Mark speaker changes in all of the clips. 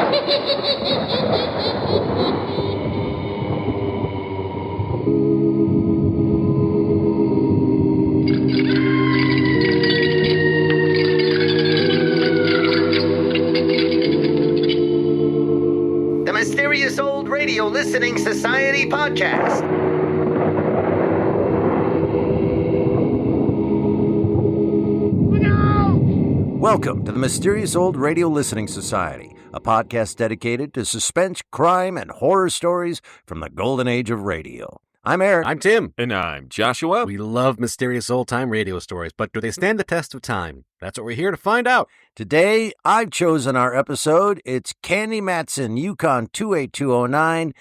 Speaker 1: The Mysterious Old Radio Listening Society podcast.
Speaker 2: Welcome to the Mysterious Old Radio Listening Society, a podcast dedicated to suspense, crime, and horror stories from the golden age of radio. I'm Eric.
Speaker 3: I'm Tim.
Speaker 4: And I'm Joshua.
Speaker 3: We love mysterious old-time radio stories, but do they stand the test of time? That's what we're here to find out.
Speaker 2: Today, I've chosen our episode. It's Candy Matson, YUkon 28209,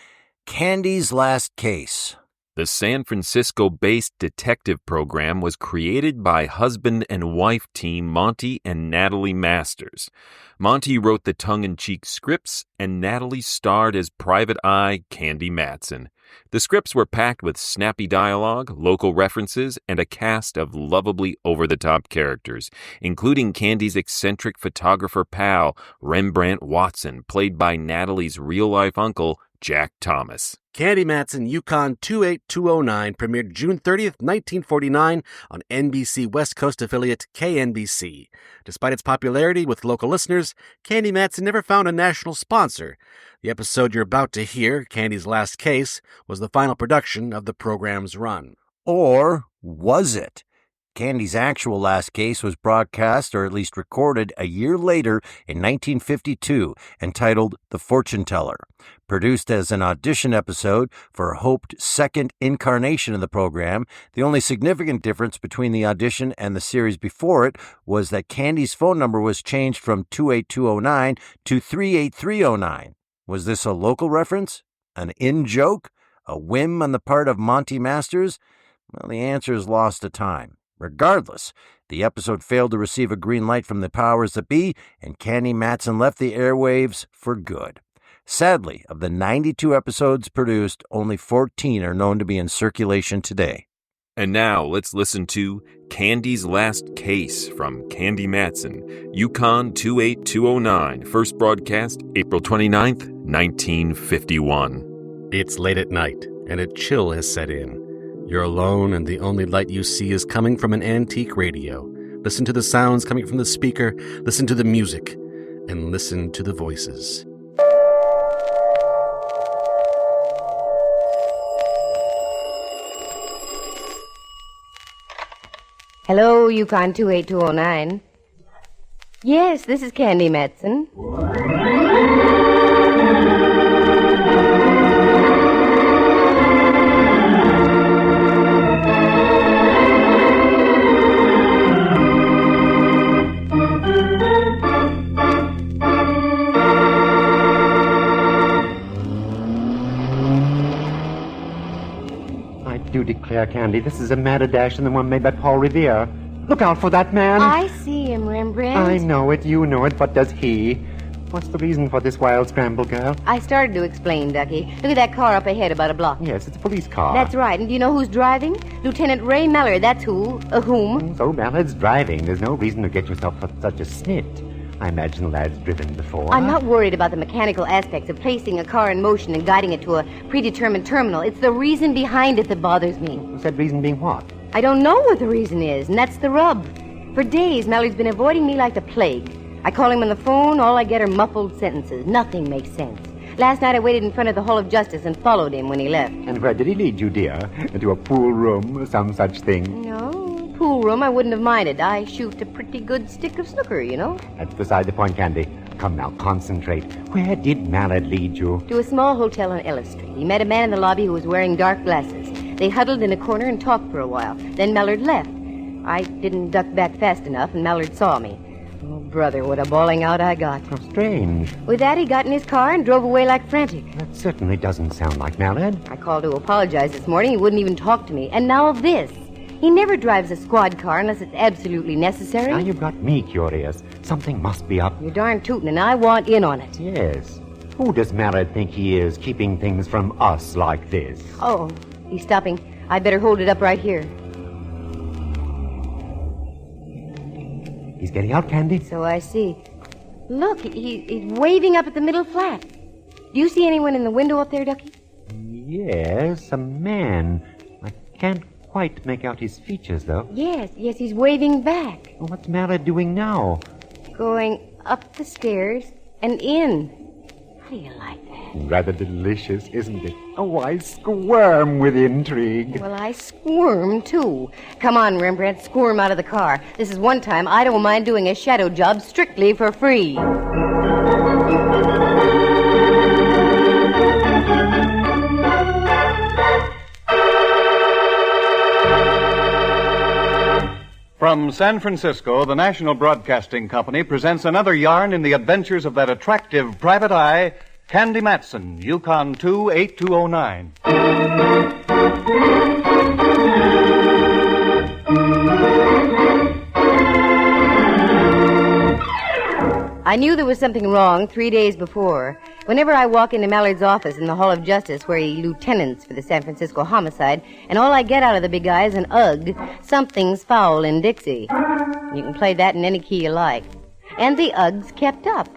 Speaker 2: Candy's Last Case.
Speaker 4: The San Francisco-based detective program was created by husband and wife team Monty and Natalie Masters. Monty wrote the tongue-in-cheek scripts, and Natalie starred as Private Eye Candy Matson. The scripts were packed with snappy dialogue, local references, and a cast of lovably over-the-top characters, including Candy's eccentric photographer pal, Rembrandt Watson, played by Natalie's real-life uncle, Jack Thomas.
Speaker 3: Candy Matson, YUkon 28209, premiered June 30th, 1949 on NBC West Coast affiliate KNBC. Despite its popularity with local listeners, Candy Matson never found a national sponsor. The episode you're about to hear, Candy's Last Case, was the final production of the program's run.
Speaker 2: Or was it? Candy's actual last case was broadcast, or at least recorded, a year later in 1952, entitled The Fortune Teller. Produced as an audition episode for a hoped second incarnation of the program, the only significant difference between the audition and the series before it was that Candy's phone number was changed from 28209 to 38309. Was this a local reference? An in-joke? A whim on the part of Monty Masters? Well, the answer is lost to time. Regardless, the episode failed to receive a green light from the powers that be, and Candy Matson left the airwaves for good. Sadly, of the 92 episodes produced, only 14 are known to be in circulation today.
Speaker 4: And now, let's listen to Candy's Last Case from Candy Matson, YUkon 28209, first broadcast April 29th, 1951.
Speaker 3: It's late at night, and a chill has set in. You're alone, and the only light you see is coming from an antique radio. Listen to the sounds coming from the speaker, listen to the music, and listen to the voices.
Speaker 5: Hello, YUkon 28209. Yes, this is Candy Matson.
Speaker 6: I do declare, Candy, this is a madder dash than the one made by Paul Revere. Look out for that man.
Speaker 5: I see him, Rembrandt.
Speaker 6: I know it, you know it, but does he? What's the reason for this wild scramble, girl?
Speaker 5: I started to explain, Ducky. Look at that car up ahead about a block.
Speaker 6: Yes, it's a police car.
Speaker 5: That's right. And do you know who's driving? Lieutenant Ray Mallard, that's who. Whom?
Speaker 6: So Mallard's driving. There's no reason to get yourself such a snit. I imagine the lad's driven before.
Speaker 5: I'm not worried about the mechanical aspects of placing a car in motion and guiding it to a predetermined terminal. It's the reason behind it that bothers me.
Speaker 6: What's that reason being what?
Speaker 5: I don't know what the reason is, and that's the rub. For days, Mallard's been avoiding me like the plague. I call him on the phone, all I get are muffled sentences. Nothing makes sense. Last night I waited in front of the Hall of Justice and followed him when he left.
Speaker 6: And where did he lead you, dear? Into a pool room or some such thing?
Speaker 5: No, pool room I wouldn't have minded. I shoot a pretty good stick of snooker, you know.
Speaker 6: That's beside the point, Candy. Come now, concentrate. Where did Mallard lead you?
Speaker 5: To a small hotel on Ellis Street. He met a man in the lobby who was wearing dark glasses. They huddled in a corner and talked for a while. Then Mallard left. I didn't duck back fast enough, and Mallard saw me. Oh, brother, what a bawling out I got.
Speaker 6: How strange.
Speaker 5: With that, he got in his car and drove away like frantic.
Speaker 6: That certainly doesn't sound like Mallard.
Speaker 5: I called to apologize this morning. He wouldn't even talk to me. And now this. He never drives a squad car unless it's absolutely necessary.
Speaker 6: Now you've got me curious. Something must be up.
Speaker 5: You're darn tootin', and I want in on it.
Speaker 6: Yes. Who does Mallard think he is, keeping things from us like this?
Speaker 5: Oh, he's stopping. I'd better hold it up right here.
Speaker 6: He's getting out, Candy.
Speaker 5: So I see. Look, he's waving up at the middle flat. Do you see anyone in the window up there, Ducky?
Speaker 6: Yes, a man. I can't quite make out his features, though.
Speaker 5: Yes, he's waving back.
Speaker 6: What's Mallard doing now?
Speaker 5: Going up the stairs and in. How do you like that?
Speaker 6: Rather delicious, isn't it? Oh, I squirm with intrigue.
Speaker 5: Well, I squirm, too. Come on, Rembrandt, squirm out of the car. This is one time I don't mind doing a shadow job strictly for free.
Speaker 7: From San Francisco, the National Broadcasting Company presents another yarn in the adventures of that attractive private eye, Candy Matson, YUkon 28209.
Speaker 5: I knew there was something wrong 3 days before. Whenever I walk into Mallard's office in the Hall of Justice, where he lieutenants for the San Francisco homicide, and all I get out of the big guy is an ugh, something's foul in Dixie. You can play that in any key you like. And the ughs kept up,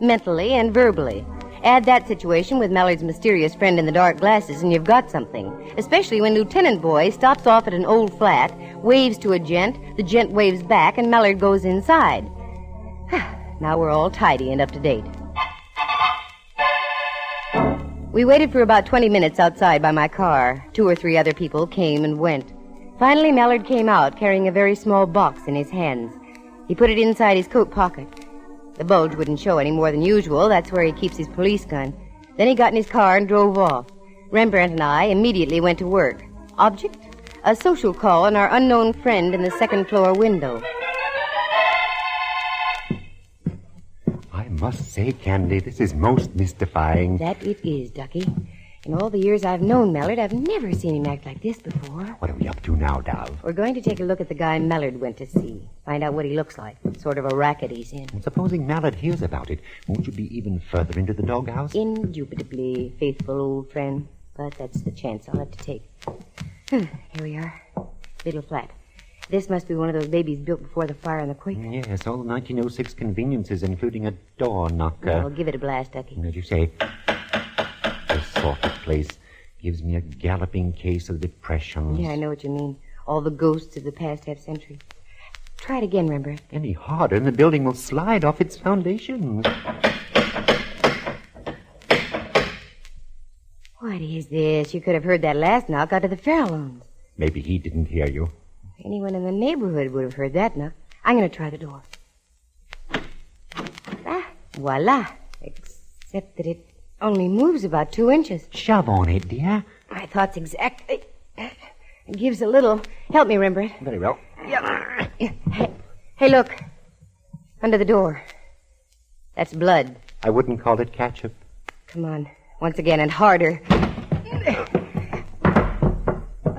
Speaker 5: mentally and verbally. Add that situation with Mallard's mysterious friend in the dark glasses, and you've got something. Especially when Lieutenant Boy stops off at an old flat, waves to a gent, the gent waves back, and Mallard goes inside. Now we're all tidy and up to date. We waited for about 20 minutes outside by my car. 2 or 3 other people came and went. Finally, Mallard came out carrying a very small box in his hands. He put it inside his coat pocket. The bulge wouldn't show any more than usual. That's where he keeps his police gun. Then he got in his car and drove off. Rembrandt and I immediately went to work. Object? A social call on our unknown friend in the second-floor window.
Speaker 6: I must say, Candy, this is most mystifying.
Speaker 5: That it is, Ducky. In all the years I've known Mallard, I've never seen him act like this before.
Speaker 6: What are we up to now, Dove?
Speaker 5: We're going to take a look at the guy Mallard went to see. Find out what he looks like. What sort of a racket he's in.
Speaker 6: And supposing Mallard hears about it, won't you be even further into the doghouse?
Speaker 5: Indubitably, faithful old friend. But that's the chance I'll have to take. Here we are. Little flat. This must be one of those babies built before the fire and the quake.
Speaker 6: Yes, all the 1906 conveniences, including a door knocker.
Speaker 5: Well, give it a blast, Ducky.
Speaker 6: As you say, this sort of place gives me a galloping case of depressions.
Speaker 5: Yeah, I know what you mean. All the ghosts of the past half-century. Try it again, Rembrandt.
Speaker 6: Any harder, and the building will slide off its foundations.
Speaker 5: What is this? You could have heard that last knock out of the Farallones.
Speaker 6: Maybe he didn't hear you.
Speaker 5: Anyone in the neighborhood would have heard that knock. I'm going to try the door. Voila. Except that it only moves about 2 inches.
Speaker 6: Shove on it, dear.
Speaker 5: My thoughts exactly. It gives a little. Help me, Rembrandt.
Speaker 6: Very well.
Speaker 5: Hey, look. Under the door. That's blood.
Speaker 6: I wouldn't call it ketchup.
Speaker 5: Come on. Once again and harder.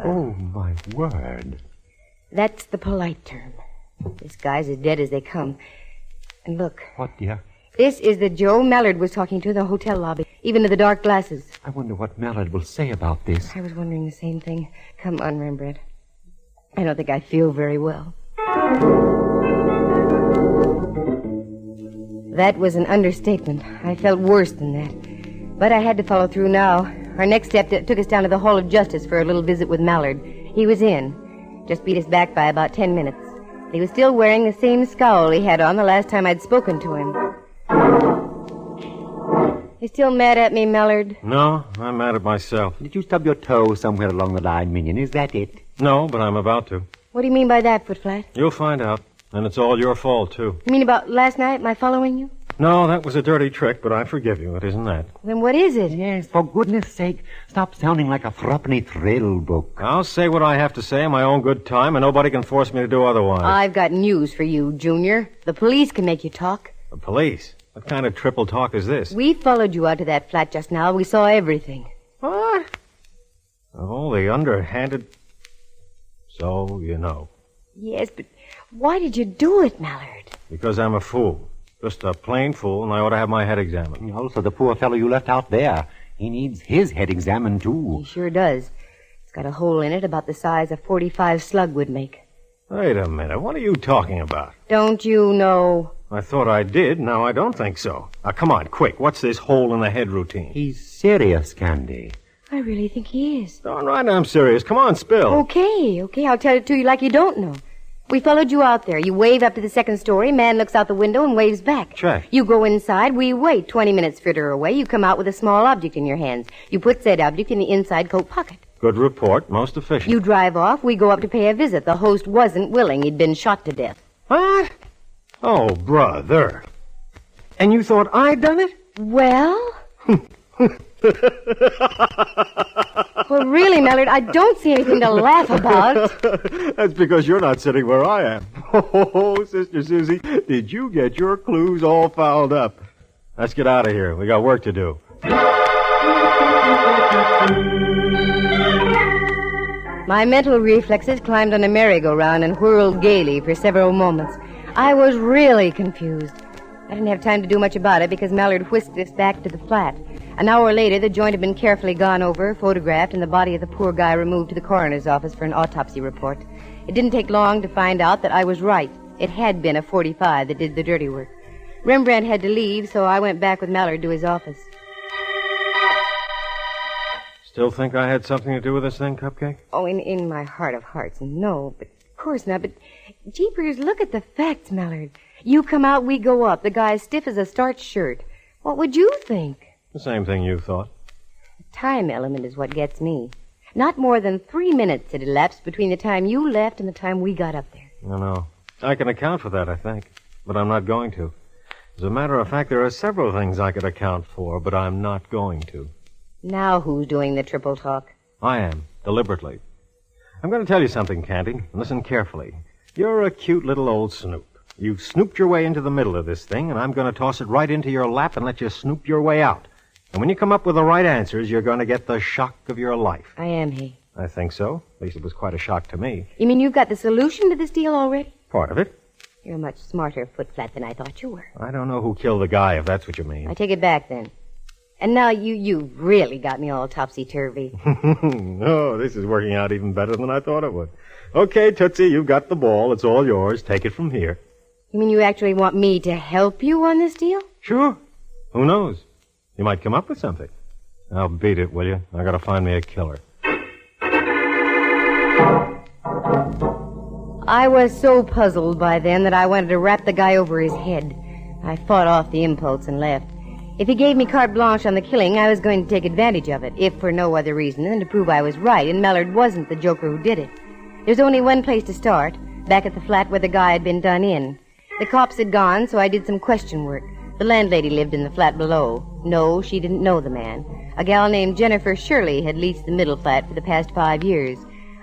Speaker 6: Oh, my word.
Speaker 5: That's the polite term. This guy's as dead as they come. And look.
Speaker 6: What, dear?
Speaker 5: This is the Joe Mallard was talking to in the hotel lobby, even to the dark glasses.
Speaker 6: I wonder what Mallard will say about this.
Speaker 5: I was wondering the same thing. Come on, Rembrandt. I don't think I feel very well. That was an understatement. I felt worse than that. But I had to follow through now. Our next step took us down to the Hall of Justice for a little visit with Mallard. He was in. Just beat us back by about 10 minutes. He was still wearing the same scowl he had on the last time I'd spoken to him. You still mad at me, Mallard?
Speaker 8: No, I'm mad at myself.
Speaker 6: Did you stub your toe somewhere along the line, Minion? Is that it?
Speaker 8: No, but I'm about to.
Speaker 5: What do you mean by that, Footflat?
Speaker 8: You'll find out. And it's all your fault, too.
Speaker 5: You mean about last night, my following you?
Speaker 8: No, that was a dirty trick, but I forgive you. It isn't that.
Speaker 5: Then what is it?
Speaker 6: Yes, for goodness sake, stop sounding like a threepenny thrill book.
Speaker 8: I'll say what I have to say in my own good time, and nobody can force me to do otherwise.
Speaker 5: I've got news for you, Junior. The police can make you talk.
Speaker 8: The police? What kind of triple talk is this?
Speaker 5: We followed you out to that flat just now. We saw everything.
Speaker 8: What? Of all the underhanded... So, you know.
Speaker 5: Yes, but why did you do it, Mallard?
Speaker 8: Because I'm a fool. Just a plain fool, and I ought to have my head examined.
Speaker 6: Also, the poor fellow you left out there. He needs his head examined, too.
Speaker 5: He sure does. It's got a hole in it about the size a .45 slug would make.
Speaker 8: Wait a minute. What are you talking about?
Speaker 5: Don't you know?
Speaker 8: I thought I did. Now I don't think so. Come on, quick. What's this hole-in-the-head routine?
Speaker 6: He's serious, Candy.
Speaker 5: I really think he is.
Speaker 8: Darn right I'm serious. Come on, spill.
Speaker 5: Okay, I'll tell it to you like you don't know. We followed you out there. You wave up to the second story. Man looks out the window and waves back.
Speaker 8: Check.
Speaker 5: You go inside. We wait 20 minutes further away. You come out with a small object in your hands. You put said object in the inside coat pocket.
Speaker 8: Good report. Most efficient.
Speaker 5: You drive off. We go up to pay a visit. The host wasn't willing. He'd been shot to death.
Speaker 8: What? Oh, brother. And you thought I'd done it?
Speaker 5: Well... Well, really, Mallard, I don't see anything to laugh about.
Speaker 8: That's because you're not sitting where I am. Oh, Sister Susie, did you get your clues all fouled up? Let's get out of here. We got work to do.
Speaker 5: My mental reflexes climbed on a merry-go-round and whirled gaily for several moments. I was really confused. I didn't have time to do much about it because Mallard whisked us back to the flat. An hour later, the joint had been carefully gone over, photographed, and the body of the poor guy removed to the coroner's office for an autopsy report. It didn't take long to find out that I was right. It had been a .45 that did the dirty work. Rembrandt had to leave, so I went back with Mallard to his office.
Speaker 8: Still think I had something to do with this thing, Cupcake?
Speaker 5: Oh, in my heart of hearts, no. But of course not. But, jeepers, look at the facts, Mallard. You come out, we go up. The guy's stiff as a starched shirt. What would you think?
Speaker 8: The same thing you thought.
Speaker 5: The time element is what gets me. Not more than 3 minutes had elapsed between the time you left and the time we got up there.
Speaker 8: No. I can account for that, I think. But I'm not going to. As a matter of fact, there are several things I could account for, but I'm not going to.
Speaker 5: Now who's doing the triple talk?
Speaker 8: I am, deliberately. I'm going to tell you something, Candy. Listen carefully. You're a cute little old snoop. You've snooped your way into the middle of this thing, and I'm going to toss it right into your lap and let you snoop your way out. And when you come up with the right answers, you're going to get the shock of your life.
Speaker 5: I am, he.
Speaker 8: I think so. At least it was quite a shock to me.
Speaker 5: You mean you've got the solution to this deal already?
Speaker 8: Part of it.
Speaker 5: You're a much smarter foot-flat than I thought you were.
Speaker 8: I don't know who killed the guy, if that's what you mean.
Speaker 5: I take it back, then. And now you've really got me all topsy-turvy.
Speaker 8: Oh, this is working out even better than I thought it would. Okay, Tootsie, you've got the ball. It's all yours. Take it from here.
Speaker 5: You mean you actually want me to help you on this deal?
Speaker 8: Sure. Who knows? You might come up with something. Now beat it, will you? I gotta find me a killer.
Speaker 5: I was so puzzled by then that I wanted to rap the guy over his head. I fought off the impulse and left. If he gave me carte blanche on the killing, I was going to take advantage of it, if for no other reason than to prove I was right and Mallard wasn't the joker who did it. There's only one place to start, back at the flat where the guy had been done in. The cops had gone, so I did some question work. The landlady lived in the flat below. No, she didn't know the man. A gal named Jennifer Shirley had leased the middle flat for the past 5 years.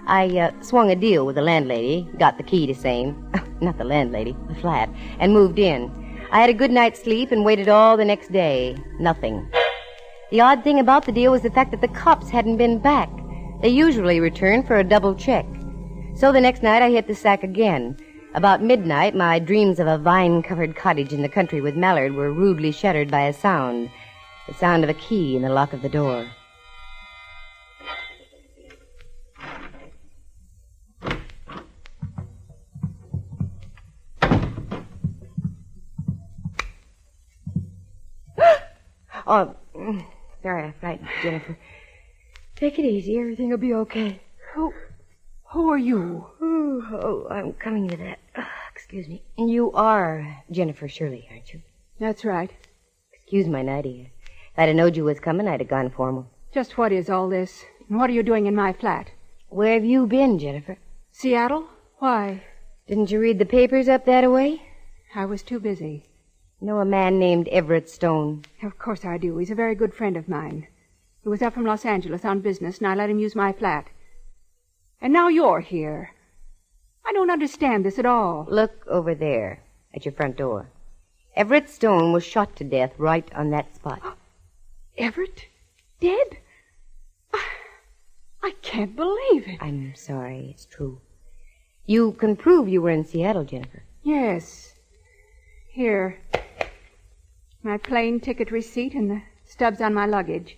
Speaker 5: I swung a deal with the landlady, got the key to same, not the landlady, the flat, and moved in. I had a good night's sleep and waited all the next day. Nothing. The odd thing about the deal was the fact that the cops hadn't been back. They usually return for a double check. So the next night I hit the sack again. About midnight, my dreams of a vine-covered cottage in the country with Mallard were rudely shattered by a sound. The sound of a key in the lock of the door. Oh, sorry I frightened you, Jennifer. Take it easy. Everything will be okay.
Speaker 9: Who are you?
Speaker 5: Oh, I'm coming to that. Excuse me. You are Jennifer Shirley, aren't you?
Speaker 9: That's right.
Speaker 5: Excuse my nightie. If I'd have known you was coming, I'd have gone formal.
Speaker 9: Just what is all this? And what are you doing in my flat?
Speaker 5: Where have you been, Jennifer?
Speaker 9: Seattle? Why?
Speaker 5: Didn't you read the papers up that way?
Speaker 9: I was too busy.
Speaker 5: Know a man named Everett Stone?
Speaker 9: Of course I do. He's a very good friend of mine. He was up from Los Angeles on business, and I let him use my flat. And now you're here. I don't understand this at all.
Speaker 5: Look over there, at your front door. Everett Stone was shot to death right on that spot.
Speaker 9: Everett? Dead? I can't believe it.
Speaker 5: I'm sorry, it's true. You can prove you were in Seattle, Jennifer.
Speaker 9: Yes. Here. My plane ticket receipt and the stubs on my luggage.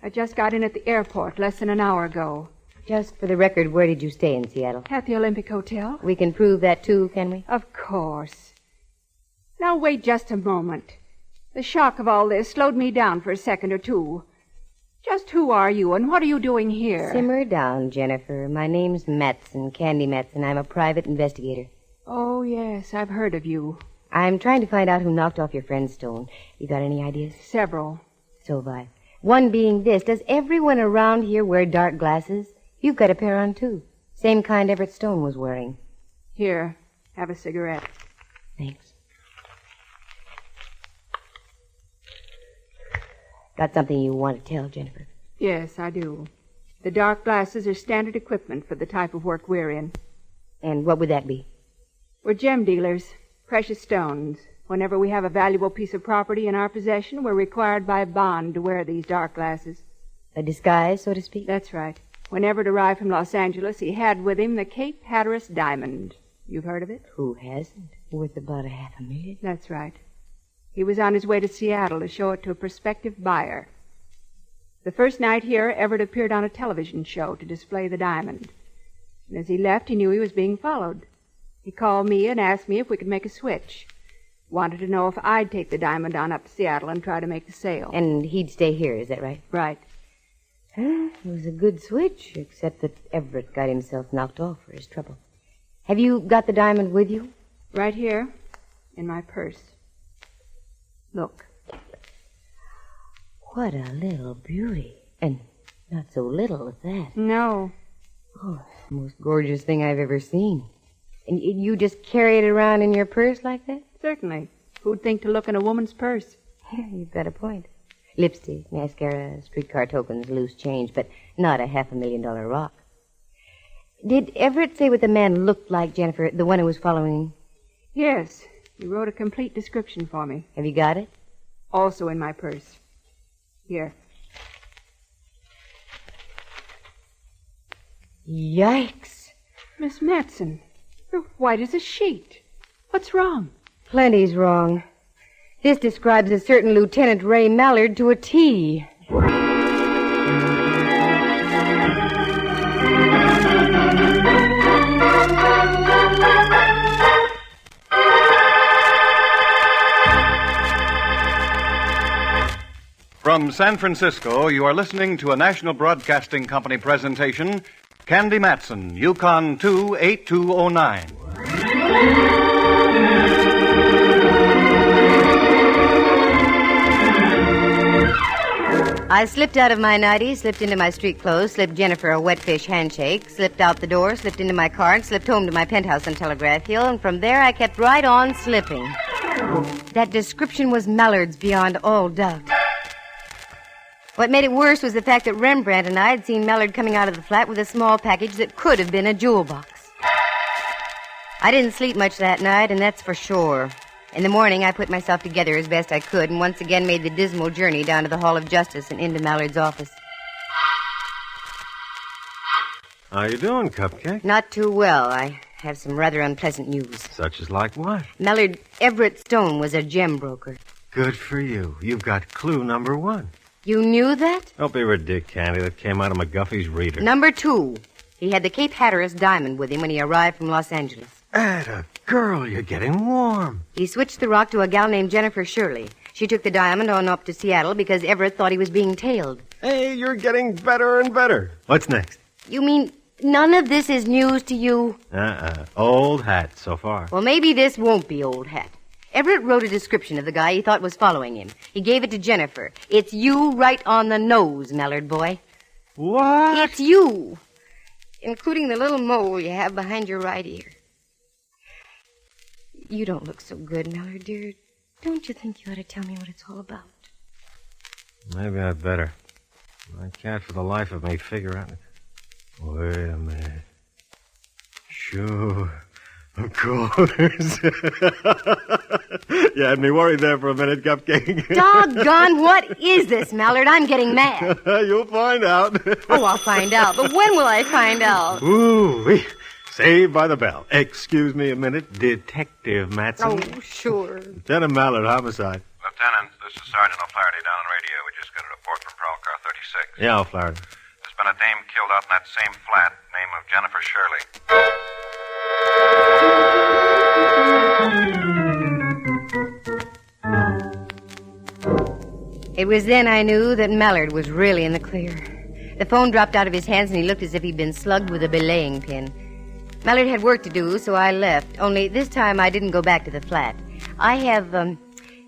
Speaker 9: I just got in at the airport less than an hour ago.
Speaker 5: Just for the record, where did you stay in Seattle?
Speaker 9: At the Olympic Hotel.
Speaker 5: We can prove that, too, can we?
Speaker 9: Of course. Now, wait just a moment. The shock of all this slowed me down for a second or two. Just who are you, and what are you doing here?
Speaker 5: Simmer down, Jennifer. My name's Matson, Candy Matson. I'm a private investigator.
Speaker 9: Oh, yes, I've heard of you.
Speaker 5: I'm trying to find out who knocked off your friend's stone. You got any ideas?
Speaker 9: Several.
Speaker 5: So have I. One being this. Does everyone around here wear dark glasses? You've got a pair on, too. Same kind Everett Stone was wearing.
Speaker 9: Here, have a cigarette.
Speaker 5: Thanks. Got something you want to tell, Jennifer?
Speaker 9: Yes, I do. The dark glasses are standard equipment for the type of work we're in.
Speaker 5: And what would that be?
Speaker 9: We're gem dealers, precious stones. Whenever we have a valuable piece of property in our possession, we're required by bond to wear these dark glasses.
Speaker 5: A disguise, so to speak?
Speaker 9: That's right. When Everett arrived from Los Angeles, he had with him the Cape Hatteras diamond. You've heard of it?
Speaker 5: Who hasn't? Worth about $500,000.
Speaker 9: That's right. He was on his way to Seattle to show it to a prospective buyer. The first night here, Everett appeared on a television show to display the diamond. And as he left, he knew he was being followed. He called me and asked me if we could make a switch. Wanted to know if I'd take the diamond on up to Seattle and try to make the sale.
Speaker 5: And he'd stay here, is that right?
Speaker 9: Right.
Speaker 5: It was a good switch, except that Everett got himself knocked off for his trouble. Have you got the diamond with you?
Speaker 9: Right here, in my purse. Look.
Speaker 5: What a little beauty. And not so little at that.
Speaker 9: No.
Speaker 5: Oh, it's the most gorgeous thing I've ever seen. And you just carry it around in your purse like that?
Speaker 9: Certainly. Who'd think to look in a woman's purse?
Speaker 5: Yeah, you've got a point. Lipstick, mascara, streetcar tokens, loose change, but not a $500,000 rock. Did Everett say what the man looked like, Jennifer, the one who was following?
Speaker 9: Yes. He wrote a complete description for me.
Speaker 5: Have you got it?
Speaker 9: Also in my purse. Here.
Speaker 5: Yikes.
Speaker 9: Miss Matson, you're white as a sheet. What's wrong?
Speaker 5: Plenty's wrong. This describes a certain Lieutenant Ray Mallard to a T.
Speaker 7: From San Francisco, you are listening to a National Broadcasting Company presentation, Candy Matson, YUkon 28209.
Speaker 5: I slipped out of my nightie, slipped into my street clothes, slipped Jennifer a wet fish handshake, slipped out the door, slipped into my car, and slipped home to my penthouse on Telegraph Hill, and from there I kept right on slipping. That description was Mallard's beyond all doubt. What made it worse was the fact that Rembrandt and I had seen Mallard coming out of the flat with a small package that could have been a jewel box. I didn't sleep much that night, and that's for sure. In the morning, I put myself together as best I could and once again made the dismal journey down to the Hall of Justice and into Mallard's office.
Speaker 8: How you doing, Cupcake?
Speaker 5: Not too well. I have some rather unpleasant news.
Speaker 8: Such as like what?
Speaker 5: Mallard Everett Stone was a gem broker.
Speaker 8: Good for you. You've got clue number one.
Speaker 5: You knew that?
Speaker 8: Don't be ridiculous, Candy. That came out of McGuffey's reader.
Speaker 5: Number two. He had the Cape Hatteras diamond with him when he arrived from Los Angeles.
Speaker 8: Atta girl, you're getting warm.
Speaker 5: He switched the rock to a gal named Jennifer Shirley. She took the diamond on up to Seattle because Everett thought he was being tailed.
Speaker 8: Hey, you're getting better and better. What's next?
Speaker 5: You mean none of this is news to you?
Speaker 8: Old hat so far.
Speaker 5: Well, maybe this won't be old hat. Everett wrote a description of the guy he thought was following him. He gave it to Jennifer. It's you right on the nose, Mallard boy.
Speaker 8: What?
Speaker 5: It's you, including the little mole you have behind your right ear. You don't look so good, Mallard, dear. Don't you think you ought to tell me what it's all about?
Speaker 8: Maybe I'd better. I can't for the life of me figure out. Wait a minute. Sure. Of course. You had me worried there for a minute, Cupcake.
Speaker 5: Doggone, what is this, Mallard? I'm getting mad.
Speaker 8: You'll find out.
Speaker 5: Oh, I'll find out. But when will I find out?
Speaker 8: Ooh, Saved by the bell. Excuse me a minute, Detective Matson.
Speaker 5: Oh, sure.
Speaker 8: Lieutenant Mallard, homicide.
Speaker 10: Lieutenant, this is Sergeant O'Flaherty down on radio. We just got a report from Prowl Car 36.
Speaker 8: Yeah, O'Flaherty.
Speaker 10: There's been a dame killed out in that same flat, name of Jennifer Shirley.
Speaker 5: It was then I knew that Mallard was really in the clear. The phone dropped out of his hands, and he looked as if he'd been slugged with a belaying pin. Mallard had work to do, so I left. Only this time I didn't go back to the flat. I have,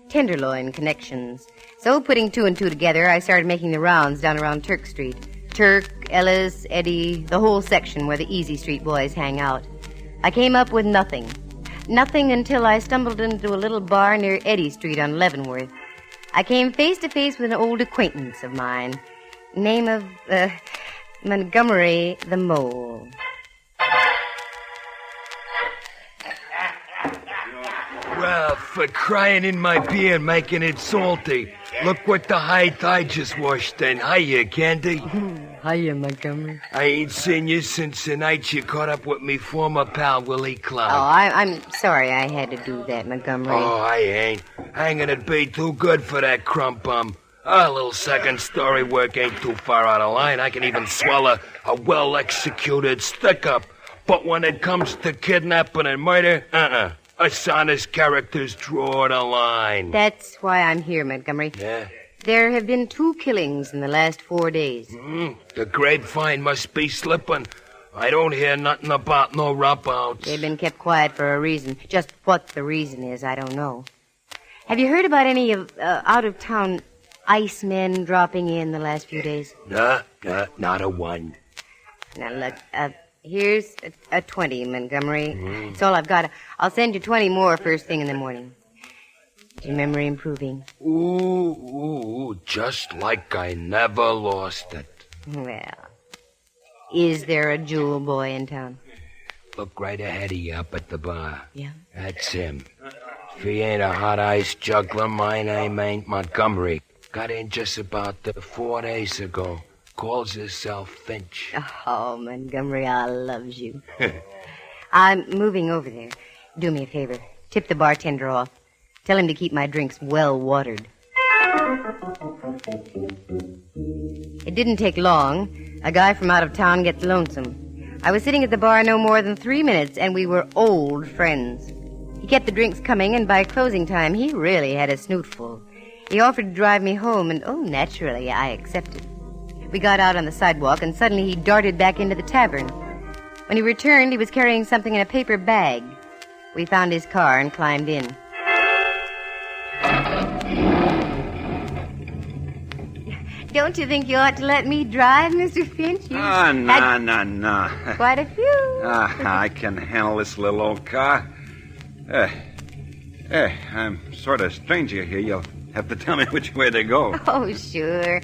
Speaker 5: tenderloin connections. So, putting two and two together, I started making the rounds down around Turk Street. Turk, Ellis, Eddie, the whole section where the Easy Street boys hang out. I came up with nothing. Nothing until I stumbled into a little bar near Eddy Street on Leavenworth. I came face to face with an old acquaintance of mine. Name of, Montgomery the Mole.
Speaker 11: Well, for crying in my beer and making it salty. Look what the height I just washed in. Hiya, Candy.
Speaker 5: Hiya, Montgomery.
Speaker 11: I ain't seen you since the night you caught up with me former pal, Willie Cloud.
Speaker 5: Oh, I'm sorry I had to do that, Montgomery.
Speaker 11: Oh, I ain't. Hanging'd be too good for that crump bum. A little second-story work ain't too far out of line. I can even swallow a well-executed stick-up. But when it comes to kidnapping and murder, us honest characters draw the line.
Speaker 5: That's why I'm here, Montgomery.
Speaker 11: Yeah?
Speaker 5: There have been 2 killings in the last 4 days.
Speaker 11: The grapevine must be slipping. I don't hear nothing about no rump-outs.
Speaker 5: They've been kept quiet for a reason. Just what the reason is, I don't know. Have you heard about any of out-of-town icemen dropping in the last few days?
Speaker 11: Nah, not a one.
Speaker 5: Now, look, here's a 20, Montgomery. That's all I've got. I'll send you 20 more first thing in the morning. Is your memory improving?
Speaker 11: Ooh, just like I never lost it.
Speaker 5: Well, is there a jewel boy in town?
Speaker 11: Look right ahead of you up at the bar.
Speaker 5: Yeah?
Speaker 11: That's him. If he ain't a hot ice juggler, my name ain't Montgomery. Got in just about 4 days ago. Calls himself Finch.
Speaker 5: Oh, Montgomery, I loves you. I'm moving over there. Do me a favor. Tip the bartender off. Tell him to keep my drinks well watered. It didn't take long. A guy from out of town gets lonesome. I was sitting at the bar no more than 3 minutes, and we were old friends. He kept the drinks coming, and by closing time, he really had a snoot full. He offered to drive me home, and, naturally, I accepted. We got out on the sidewalk, and suddenly he darted back into the tavern. When he returned, he was carrying something in a paper bag. We found his car and climbed in. Don't you think you ought to let me drive, Mr. Finch?
Speaker 10: No.
Speaker 5: Quite a few.
Speaker 10: I can handle this little old car. I'm sort of stranger here. You'll have to tell me which way to go.
Speaker 5: Oh, sure.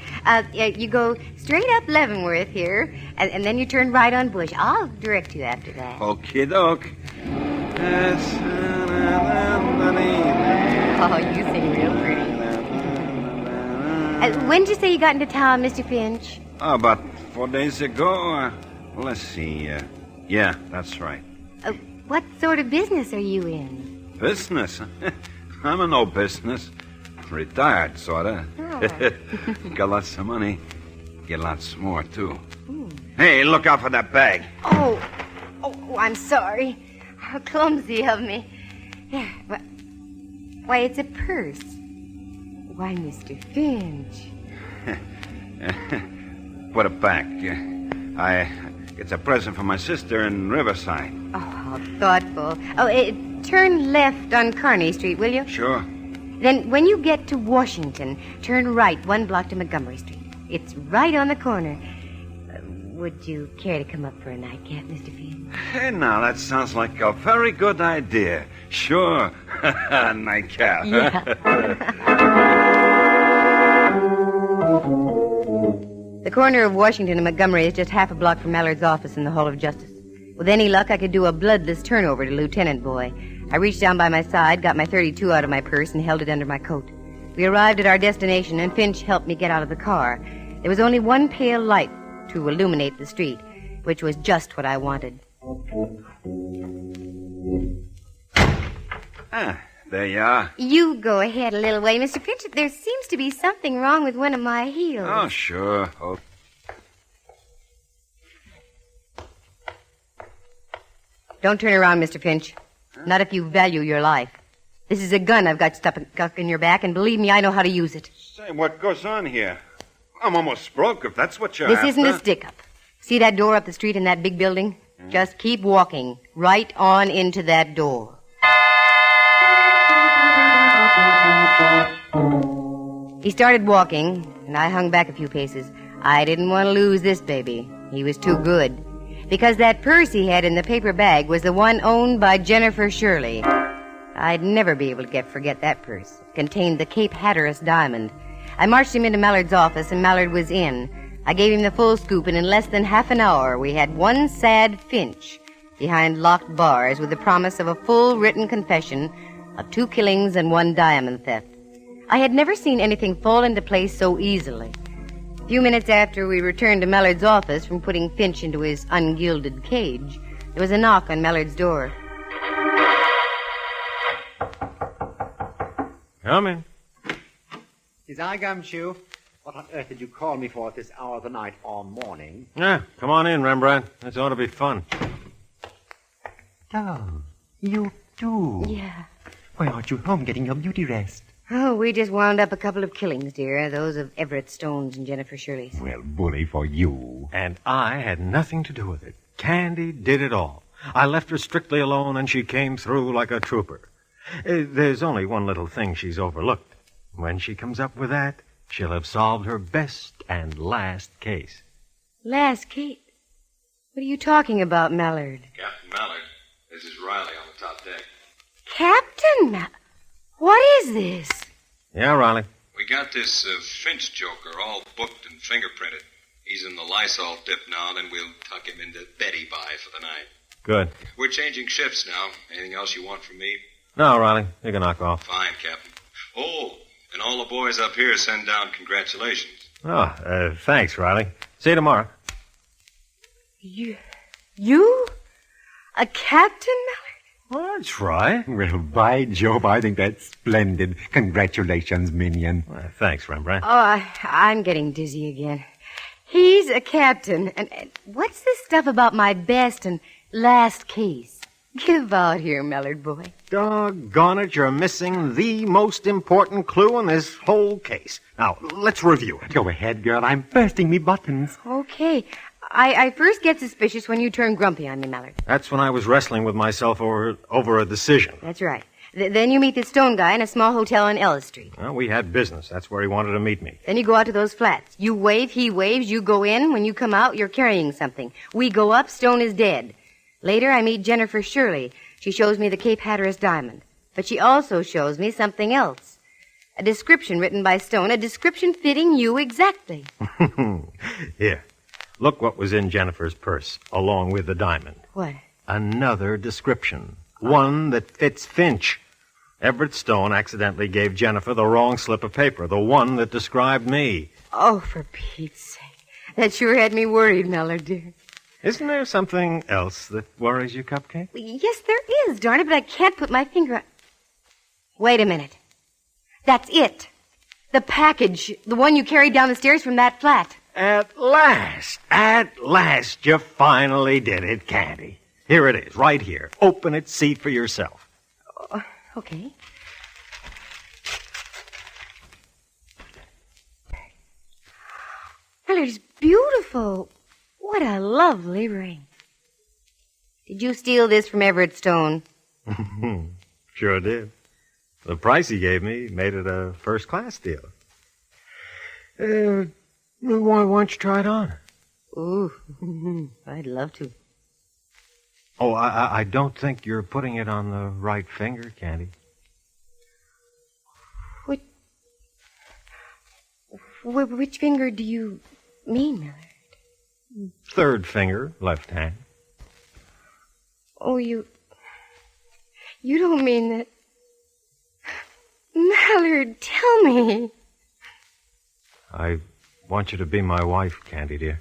Speaker 5: You go straight up Leavenworth here, and then you turn right on Bush. I'll direct you after that.
Speaker 10: Okie doke.
Speaker 5: Oh, you sing real pretty. When did you say you got into town, Mr. Finch?
Speaker 10: About 4 days ago. Let's see. Yeah, that's right.
Speaker 5: What sort of business are you in?
Speaker 10: Business? I'm in no business. Retired, sorta.
Speaker 5: Oh.
Speaker 10: Got lots of money. Get lots more, too. Hey, look out for that bag.
Speaker 5: Oh, I'm sorry. How clumsy of me. There. Why, it's a purse. Why, Mr. Finch.
Speaker 10: Put it back. It's a present for my sister in Riverside.
Speaker 5: Oh, how thoughtful. Turn left on Kearny Street, will you?
Speaker 10: Sure.
Speaker 5: Then when you get to Washington, turn right 1 block to Montgomery Street. It's right on the corner. Would you care to come up for a nightcap, Mr. Finch?
Speaker 10: Hey, now, that sounds like a very good idea. Sure. Nightcap.
Speaker 5: Yeah. The corner of Washington and Montgomery is just half a block from Mallard's office in the Hall of Justice. With any luck, I could do a bloodless turnover to Lieutenant Boy. I reached down by my side, got my .32 out of my purse, and held it under my coat. We arrived at our destination, and Finch helped me get out of the car. There was only one pale light to illuminate the street, which was just what I wanted.
Speaker 10: There you are.
Speaker 5: You go ahead a little way, Mr. Finch. There seems to be something wrong with one of my heels.
Speaker 10: Oh, sure.
Speaker 5: Don't turn around, Mr. Finch. Not if you value your life. This is a gun I've got stuck in your back, and believe me, I know how to use it.
Speaker 10: Say, what goes on here? I'm almost broke if that's what you're
Speaker 5: This
Speaker 10: after.
Speaker 5: isn't a stick-up. See that door up the street in that big building? Just keep walking right on into that door. He started walking, and I hung back a few paces. I didn't want to lose this baby. He was too good. Because that purse he had in the paper bag was the one owned by Jennifer Shirley. I'd never be able to forget that purse. It contained the Cape Hatteras diamond. I marched him into Mallard's office, and Mallard was in. I gave him the full scoop, and in less than half an hour, we had one sad Finch behind locked bars with the promise of a full written confession of 2 killings and 1 diamond theft. I had never seen anything fall into place so easily. A few minutes after we returned to Mallard's office from putting Finch into his ungilded cage, there was a knock on Mallard's door.
Speaker 8: Come in.
Speaker 6: Is I, Gumshoe? What on earth did you call me for at this hour of the night or morning?
Speaker 8: Yeah, come on in, Rembrandt. This ought to be fun.
Speaker 6: Oh, you too?
Speaker 5: Yeah.
Speaker 6: Why aren't you home getting your beauty rest?
Speaker 5: Oh, we just wound up a couple of killings, dear. Those of Everett Stone's and Jennifer Shirley's.
Speaker 6: Well, bully for you.
Speaker 8: And I had nothing to do with it. Candy did it all. I left her strictly alone, and she came through like a trooper. There's only one little thing she's overlooked. When she comes up with that, she'll have solved her best and last case.
Speaker 5: Last case? What are you talking about, Mallard?
Speaker 12: Captain Mallard, this is Riley on the top deck.
Speaker 5: Captain Mallard? What is this?
Speaker 8: Yeah, Riley.
Speaker 12: We got this Finch joker all booked and fingerprinted. He's in the Lysol dip now, then we'll tuck him into Betty Bye for the night.
Speaker 8: Good.
Speaker 12: We're changing shifts now. Anything else you want from me?
Speaker 8: No, Riley, you can knock off.
Speaker 12: Fine, Captain. Oh, and all the boys up here send down congratulations.
Speaker 8: Oh, thanks, Riley. See you tomorrow.
Speaker 5: You? A captain, Mallard?
Speaker 8: Well, that's right.
Speaker 6: Well, by Jove, I think that's splendid. Congratulations, minion.
Speaker 8: Well, thanks, Rembrandt.
Speaker 5: Oh, I'm getting dizzy again. He's a captain, and what's this stuff about my best and last case? Give out here, Mallard boy.
Speaker 8: Doggone it, you're missing the most important clue in this whole case. Now, let's review it.
Speaker 6: Go ahead, girl. I'm bursting me buttons.
Speaker 5: Okay. I first get suspicious when you turn grumpy on me, Mallard.
Speaker 8: That's when I was wrestling with myself over a decision.
Speaker 5: That's right. Then you meet the Stone guy in a small hotel on Ellis Street.
Speaker 8: Well, we had business. That's where he wanted to meet me.
Speaker 5: Then you go out to those flats. You wave, he waves, you go in. When you come out, you're carrying something. We go up, Stone is dead. Later, I meet Jennifer Shirley. She shows me the Cape Hatteras diamond. But she also shows me something else. A description written by Stone, a description fitting you exactly.
Speaker 8: Here. Look what was in Jennifer's purse, along with the diamond.
Speaker 5: What?
Speaker 8: Another description. One that fits Finch. Everett Stone accidentally gave Jennifer the wrong slip of paper, the one that described me.
Speaker 5: Oh, for Pete's sake. That sure had me worried, Mallard, dear.
Speaker 8: Isn't there something else that worries you, Cupcake?
Speaker 5: Yes, there is, darn it, but I can't put my finger on... Wait a minute. That's it. The package. The one you carried down the stairs from that flat.
Speaker 8: At last, you finally did it, Candy. Here it is, right here. Open it, see for yourself.
Speaker 5: Okay. Mallard, it's beautiful. What a lovely ring. Did you steal this from Everett Stone?
Speaker 8: Sure did. The price he gave me made it a first-class deal. Why don't you try it on?
Speaker 5: Ooh, I'd love to.
Speaker 8: Oh, I don't think you're putting it on the right finger, Candy.
Speaker 5: Which finger do you mean, Mallard?
Speaker 8: Third finger, left hand.
Speaker 5: Oh, you don't mean that... Mallard, tell me.
Speaker 8: I want you to be my wife, Candy, dear.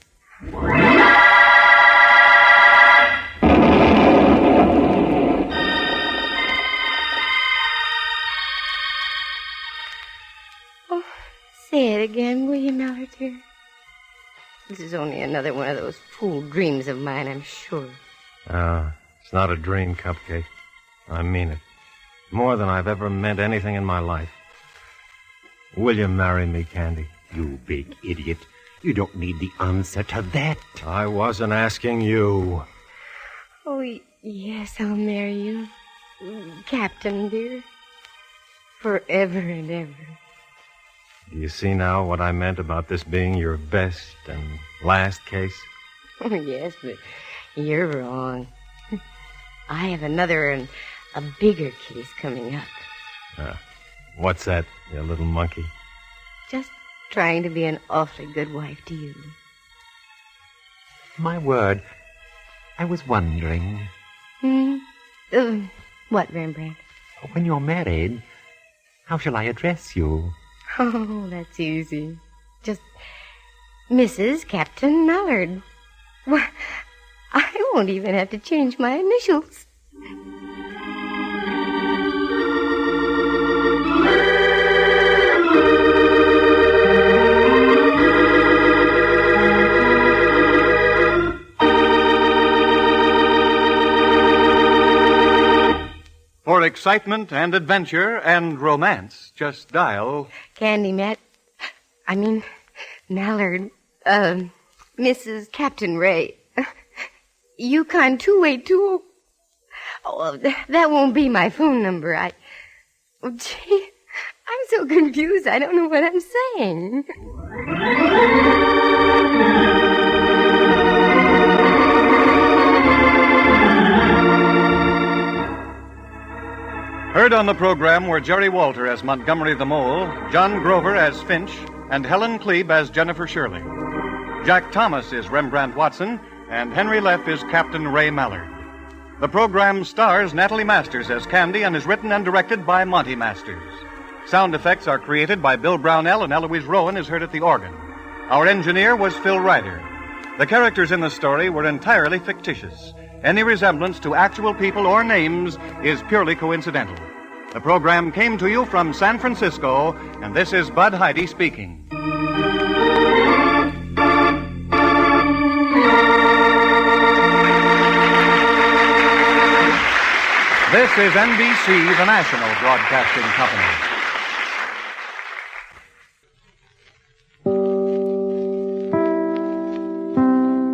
Speaker 5: Oh, say it again, will you, Mallard, dear? This is only another one of those fool dreams of mine, I'm sure.
Speaker 8: It's not a dream, Cupcake. I mean it. More than I've ever meant anything in my life. Will you marry me, Candy?
Speaker 6: You big idiot. You don't need the answer to that.
Speaker 8: I wasn't asking you.
Speaker 5: Oh, yes, I'll marry you. Captain, dear. Forever and ever.
Speaker 8: Do you see now what I meant about this being your best and last case?
Speaker 5: Oh, yes, but you're wrong. I have another and a bigger case coming up.
Speaker 8: What's that, you little monkey?
Speaker 5: Just trying to be an awfully good wife to you.
Speaker 6: My word. I was wondering.
Speaker 5: What, Rembrandt?
Speaker 6: When you're married, how shall I address you?
Speaker 5: Oh, that's easy. Just Mrs. Captain Mallard. Well, I won't even have to change my initials.
Speaker 7: For excitement and adventure and romance, just dial...
Speaker 5: Candy Mallard, Mrs. Captain Ray. YUkon 2820. Oh, that won't be my phone number. Gee, I'm so confused, I don't know what I'm saying.
Speaker 7: Heard on the program were Jerry Walter as Montgomery the Mole, John Grover as Finch, and Helen Klebe as Jennifer Shirley. Jack Thomas is Rembrandt Watson, and Henry Leff is Captain Ray Mallard. The program stars Natalie Masters as Candy and is written and directed by Monty Masters. Sound effects are created by Bill Brownell, and Eloise Rowan is heard at the organ. Our engineer was Phil Ryder. The characters in the story were entirely fictitious. Any resemblance to actual people or names is purely coincidental. The program came to you from San Francisco, and this is Bud Heide speaking. This is NBC, the national broadcasting company.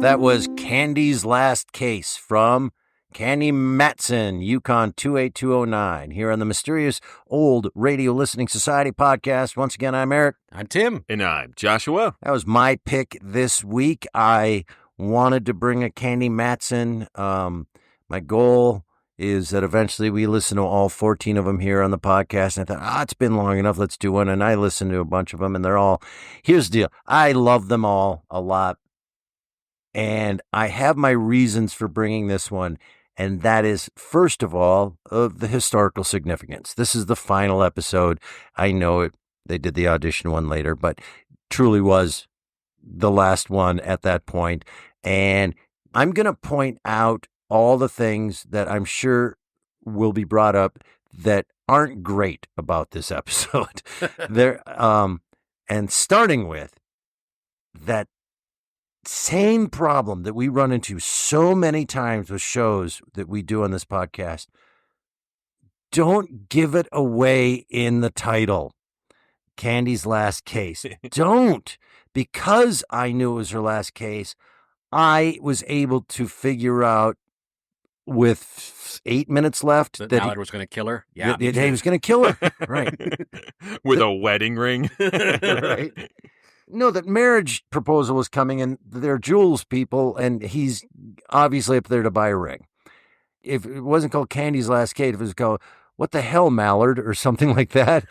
Speaker 2: That was Candy's Last Case from Candy Matson, YUkon 28209, here on the Mysterious Old Radio Listening Society podcast. Once again, I'm Eric.
Speaker 3: I'm Tim.
Speaker 4: And I'm Joshua.
Speaker 2: That was my pick this week. I wanted to bring a Candy Matson. My goal is that eventually we listen to all 14 of them here on the podcast. And I thought, it's been long enough. Let's do one. And I listened to a bunch of them, and they're all, here's the deal. I love them all a lot. And I have my reasons for bringing this one, and that is, first of all, the historical significance. This is the final episode. I know it. They did the audition one later, but truly was the last one at that point. And I'm going to point out all the things that I'm sure will be brought up that aren't great about this episode. And starting with that same problem that we run into so many times with shows that we do on this podcast. Don't give it away in the title. Candy's Last Case. Don't. Because I knew it was her last case, I was able to figure out with 8 minutes left
Speaker 3: that Mallard was going to kill her. Yeah.
Speaker 2: He was going to kill her. Right.
Speaker 4: With a wedding ring.
Speaker 2: Right. No, that marriage proposal was coming, and they're Jules people, and he's obviously up there to buy a ring. If it wasn't called Candy's Last Case, if it was called, what the hell, Mallard, or something like that,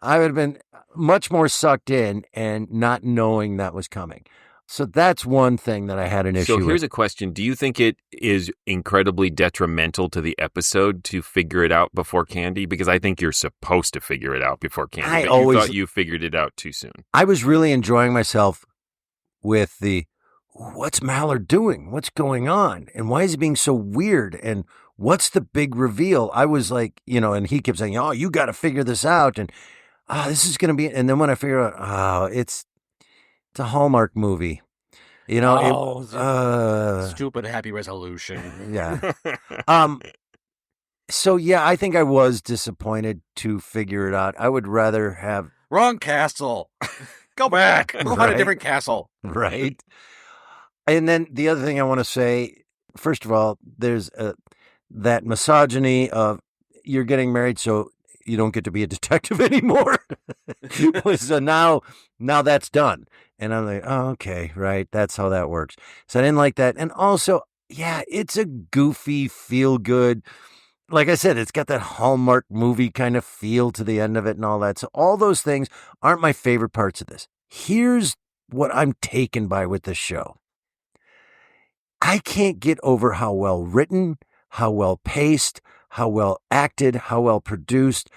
Speaker 2: I would have been much more sucked in and not knowing that was coming. So that's one thing that I had an issue with.
Speaker 4: So here's a question. Do you think it is incredibly detrimental to the episode to figure it out before Candy? Because I think you're supposed to figure it out before Candy. You thought you figured it out too soon.
Speaker 2: I was really enjoying myself with the, what's Mallard doing? What's going on? And why is he being so weird? And what's the big reveal? I was like, and he kept saying, you got to figure this out. And this is going to be, and then when I figure out, it's a Hallmark movie.
Speaker 3: Stupid happy resolution.
Speaker 2: Yeah. So, yeah, I think I was disappointed to figure it out. I would rather have...
Speaker 3: Wrong castle. Go back. Go find a different castle.
Speaker 2: Right. And then the other thing I want to say, first of all, there's that misogyny of you're getting married, so you don't get to be a detective anymore. So now that's done. And I'm like, oh, okay, right. That's how that works. So I didn't like that. And also, yeah, it's a goofy, feel good. Like I said, it's got that Hallmark movie kind of feel to the end of it and all that. So all those things aren't my favorite parts of this. Here's what I'm taken by with this show. I can't get over how well written, how well paced, how well acted, how well produced.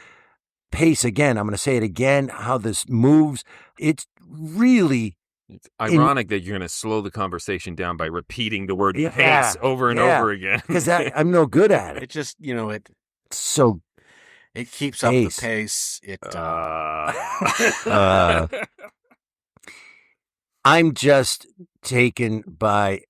Speaker 2: Pace again, I'm going to say it again, how this moves. It's really...
Speaker 4: It's ironic that you're going to slow the conversation down by repeating the word pace over and over again.
Speaker 2: Because I'm no good at it.
Speaker 3: It just, it's
Speaker 2: so...
Speaker 3: It keeps up the pace.
Speaker 2: I'm just taken by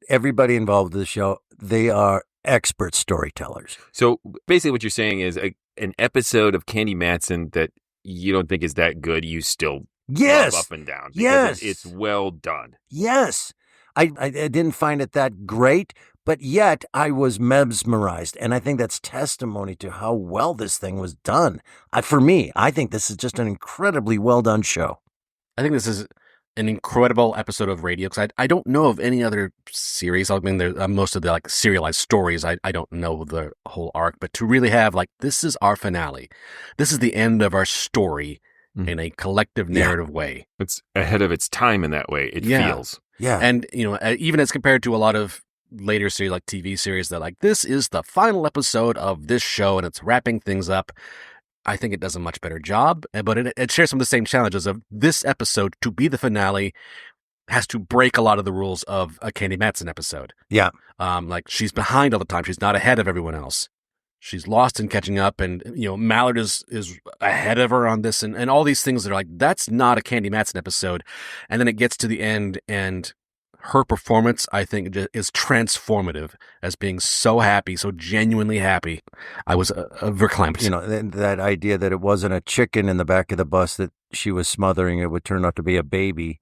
Speaker 2: everybody involved in the show. They are expert storytellers.
Speaker 4: So basically what you're saying is an episode of Candy Matson that you don't think is that good, you still love up and down. Because it's well done.
Speaker 2: Yes. I didn't find it that great, but yet I was mesmerized. And I think that's testimony to how well this thing was done. For me, I think this is just an incredibly well done show.
Speaker 3: I think this is an incredible episode of radio because I don't know of any other series. I mean, most of the serialized stories. I don't know the whole arc, but to really have this is our finale. This is the end of our story in a collective narrative way.
Speaker 4: It's ahead of its time in that way. It feels.
Speaker 2: Yeah.
Speaker 3: And, even as compared to a lot of later series, like TV series, that this is the final episode of this show and it's wrapping things up. I think it does a much better job, but it shares some of the same challenges of this episode to be the finale has to break a lot of the rules of a Candy Matson episode.
Speaker 2: Yeah.
Speaker 3: She's behind all the time. She's not ahead of everyone else. She's lost in catching up, and, Mallard is ahead of her on this, and all these things that are that's not a Candy Matson episode. And then it gets to the end, and her performance, I think, is transformative as being so happy, so genuinely happy. I was verklempt.
Speaker 2: That idea that it wasn't a chicken in the back of the bus that she was smothering, it would turn out to be a baby.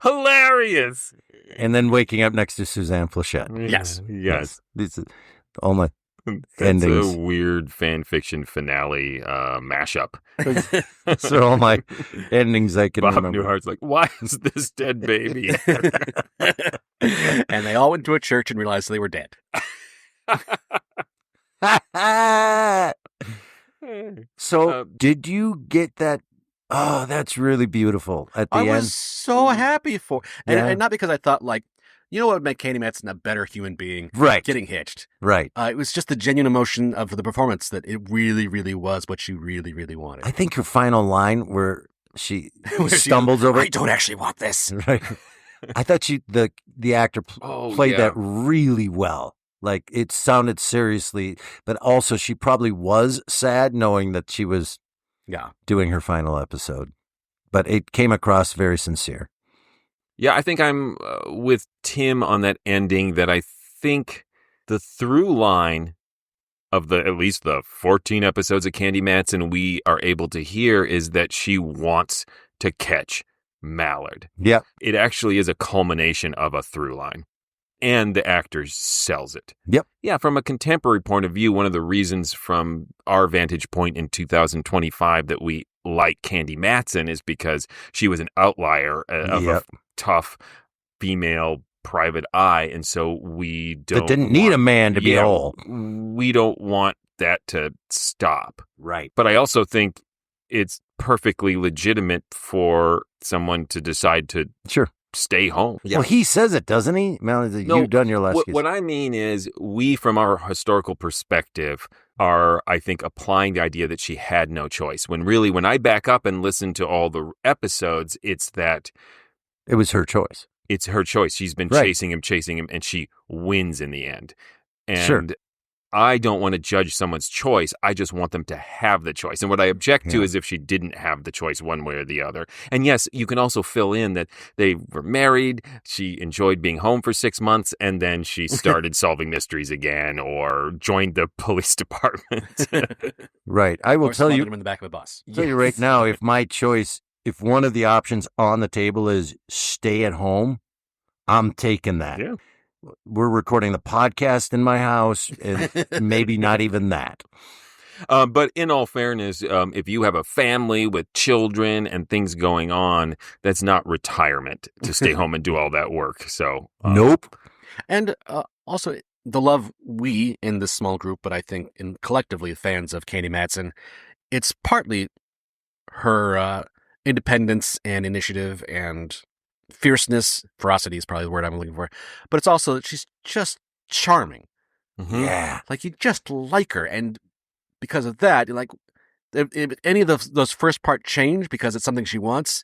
Speaker 4: Hilarious.
Speaker 2: And then waking up next to Suzanne Flechette.
Speaker 3: Yes.
Speaker 2: This is all my
Speaker 4: That's
Speaker 2: endings.
Speaker 4: a weird fan fiction finale mashup.
Speaker 2: So all my endings I can
Speaker 4: Bob
Speaker 2: remember.
Speaker 4: Newhart's like, why is this dead baby?
Speaker 3: And they all went to a church and realized they were dead.
Speaker 2: So did you get that? Oh, that's really beautiful at the end.
Speaker 3: I was so happy for and not because I thought what would make Candy Matson a better human being?
Speaker 2: Right.
Speaker 3: Getting hitched.
Speaker 2: Right.
Speaker 3: It was just the genuine emotion of the performance that it really, really was what she really, really wanted.
Speaker 2: I think her final line where she stumbles over.
Speaker 3: I don't actually want this.
Speaker 2: Right. I thought the actor played that really well. It sounded seriously, but also she probably was sad knowing that she was doing her final episode. But it came across very sincere.
Speaker 4: Yeah, I think I'm with Tim on that ending, that I think the through line of at least the 14 episodes of Candy Matson we are able to hear is that she wants to catch Mallard.
Speaker 2: Yeah.
Speaker 4: It actually is a culmination of a through line. And the actor sells it.
Speaker 2: Yep.
Speaker 4: Yeah, from a contemporary point of view, one of the reasons from our vantage point in 2025 that we like Candy Matson is because she was an outlier of a tough female private eye, and so we
Speaker 2: didn't need a man to be whole.
Speaker 4: We don't want that to stop.
Speaker 2: Right.
Speaker 4: But I also think it's perfectly legitimate for someone to decide to stay home.
Speaker 2: Well, he says it, doesn't he? You've done your last.
Speaker 4: What I mean is, we, from our historical perspective, are, I think, applying the idea that she had no choice. When really, when I back up and listen to all the episodes, it's that
Speaker 2: it was her choice.
Speaker 4: It's her choice. She's been chasing him, and she wins in the end. And I don't want to judge someone's choice. I just want them to have the choice. And what I object to is if she didn't have the choice one way or the other. And yes, you can also fill in that they were married, she enjoyed being home for 6 months, and then she started solving mysteries again or joined the police department.
Speaker 2: Right. I will tell you
Speaker 3: them in the back of a bus.
Speaker 2: Tell you right now, if my choice, if one of the options on the table is stay at home, I'm taking that.
Speaker 4: Yeah.
Speaker 2: We're recording the podcast in my house, and maybe not even that.
Speaker 4: But in all fairness, if you have a family with children and things going on, that's not retirement to stay home and do all that work. So
Speaker 2: nope.
Speaker 3: And also, the love we in this small group, but I think collectively fans of Candy Matson, it's partly her independence and initiative and fierceness. Ferocity is probably the word I'm looking for. But it's also that she's just charming.
Speaker 4: Mm-hmm.
Speaker 2: Yeah.
Speaker 3: Like, you just like her. And because of that, you're like, if any of those first part change because it's something she wants,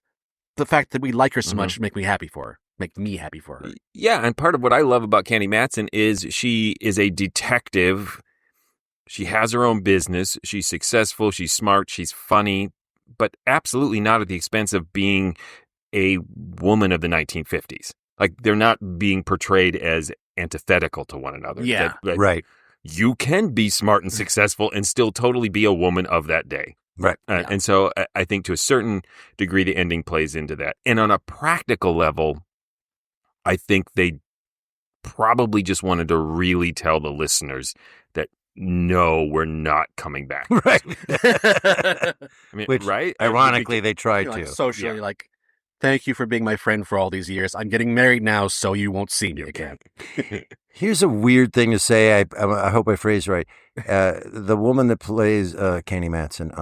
Speaker 3: the fact that we like her so much make me happy for her.
Speaker 4: Yeah, and part of what I love about Candy Matson is she is a detective. She has her own business. She's successful. She's smart. She's funny, but absolutely not at the expense of being a woman of the 1950s. Like, they're not being portrayed as antithetical to one another.
Speaker 3: Yeah,
Speaker 2: right.
Speaker 4: You can be smart and successful and still totally be a woman of that day.
Speaker 2: Right.
Speaker 4: And so I think to a certain degree, the ending plays into that. And on a practical level, I think they probably just wanted to really tell the listeners that, no, we're not coming back.
Speaker 2: Right.
Speaker 4: I mean,
Speaker 2: Which,
Speaker 4: right?
Speaker 2: ironically, they tried
Speaker 3: Like,
Speaker 2: to.
Speaker 3: socially, like, thank you for being my friend for all these years. I'm getting married now, so you won't see me again.
Speaker 2: Here's a weird thing to say. I hope I phrased right. The woman that plays Candy Matson,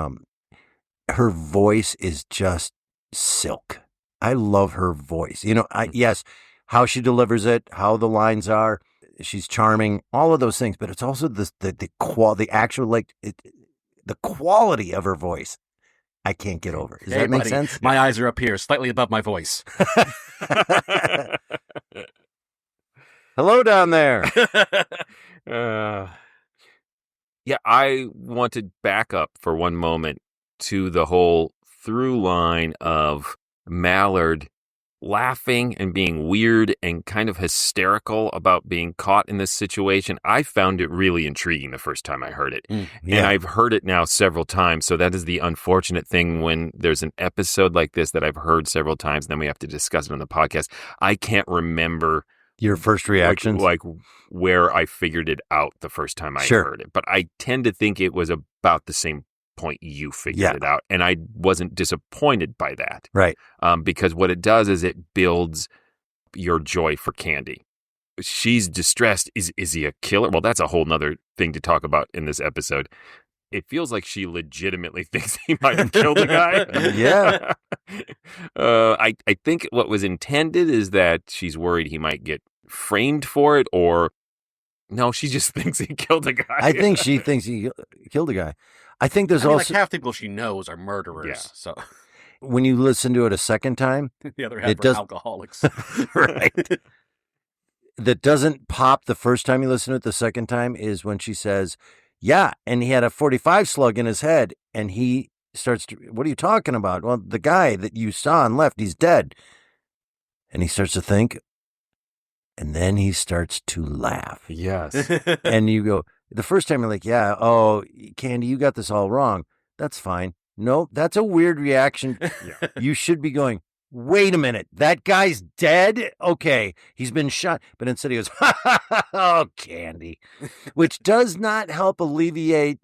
Speaker 2: her voice is just silk. I love her voice. You know, yes, how she delivers it, how the lines are. She's charming, all of those things. But it's also the quality of her voice. I can't get over. Does that make sense?
Speaker 3: My eyes are up here, slightly above my voice.
Speaker 2: Hello down there.
Speaker 4: Yeah, I want to back up for one moment to the whole through line of Mallard laughing and being weird and kind of hysterical about being caught in this situation. I found it really intriguing the first time I heard it. And I've heard it now several times. So that is the unfortunate thing when there's an episode like this that I've heard several times, and then we have to discuss it on the podcast. I can't remember
Speaker 2: your first reactions,
Speaker 4: like where I figured it out the first time I heard it. But I tend to think it was about the same point you figured it out, and I wasn't disappointed by that.
Speaker 2: Right.
Speaker 4: Because what it does is it builds your joy for Candy. She's distressed. Is he a killer? Well, that's a whole nother thing to talk about in this episode. It feels like she legitimately thinks he might have killed the guy.
Speaker 2: Yeah.
Speaker 4: I think what was intended is that she's worried he might get framed for it, or no, she just thinks he killed a guy.
Speaker 2: I think she thinks he killed a guy. I think there's also
Speaker 3: like half the people she knows are murderers.
Speaker 4: Yeah.
Speaker 3: So
Speaker 2: when you listen to it a second time,
Speaker 3: the other half are alcoholics.
Speaker 2: Right. That doesn't pop the first time you listen to it. The second time is when she says, yeah, and he had a 45 slug in his head, and he starts to, what are you talking about? Well, the guy that you saw and left, he's dead. And he starts to think, and then he starts to laugh.
Speaker 4: Yes.
Speaker 2: And you go, the first time you're like, yeah, oh, Candy, you got this all wrong. That's fine. No, that's a weird reaction.
Speaker 4: Yeah.
Speaker 2: You should be going, wait a minute, that guy's dead? Okay, he's been shot. But instead he goes, oh, Candy, which does not help alleviate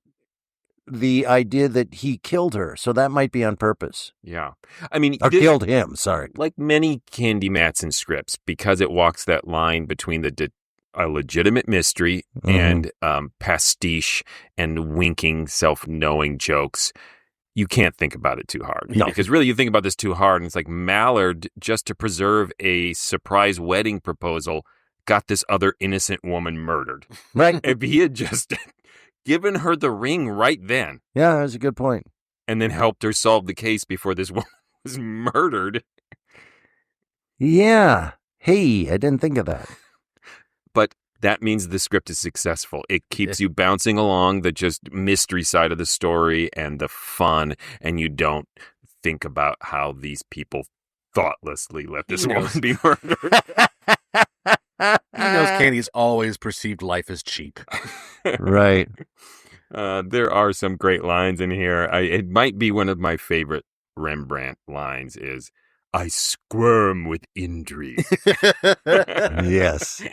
Speaker 2: the idea that he killed her. So that might be on purpose.
Speaker 4: Yeah. I mean,
Speaker 2: or killed him, sorry.
Speaker 4: Like many Candy Matson scripts, because it walks that line between a legitimate mystery and pastiche and winking, self-knowing jokes, you can't think about it too hard.
Speaker 2: No.
Speaker 4: Because really, you think about this too hard, and it's like Mallard, just to preserve a surprise wedding proposal, got this other innocent woman murdered.
Speaker 2: Right.
Speaker 4: If he had just given her the ring right then.
Speaker 2: Yeah, that's a good point.
Speaker 4: And then helped her solve the case before this woman was murdered.
Speaker 2: Yeah. Hey, I didn't think of that.
Speaker 4: But that means the script is successful. It keeps you bouncing along the just mystery side of the story and the fun, and you don't think about how these people thoughtlessly let this woman be murdered.
Speaker 3: He knows Candy's always perceived life as cheap.
Speaker 2: Right.
Speaker 4: There are some great lines in here. It might be one of my favorite Rembrandt lines is, I squirm with intrigue.
Speaker 2: Yes.